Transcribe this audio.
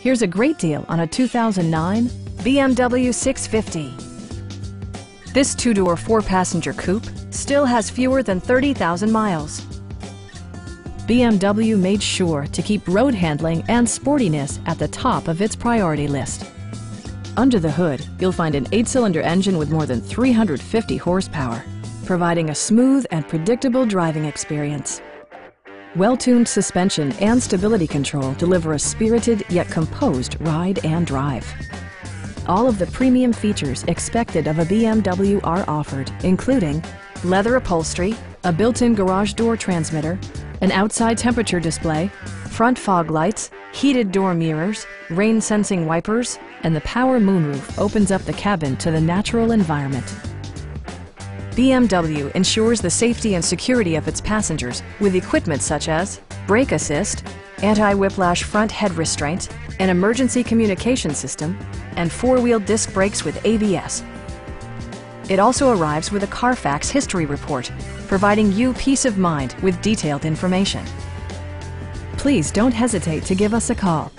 Here's a great deal on a 2009 BMW 650. This two-door, four-passenger coupe still has fewer than 30,000 miles. BMW made sure to keep road handling and sportiness at the top of its priority list. Under the hood, you'll find an 8-cylinder engine with more than 350 horsepower, providing a smooth and predictable driving experience. Well-tuned suspension and stability control deliver a spirited yet composed ride and drive. All of the premium features expected of a BMW are offered, including leather upholstery, a built-in garage door transmitter, an outside temperature display, front fog lights, heated door mirrors, rain-sensing wipers, and the power moonroof opens up the cabin to the natural environment. BMW ensures the safety and security of its passengers with equipment such as brake assist, anti-whiplash front head restraint, an emergency communication system, and four-wheel disc brakes with ABS. It also arrives with a Carfax history report, providing you peace of mind with detailed information. Please don't hesitate to give us a call.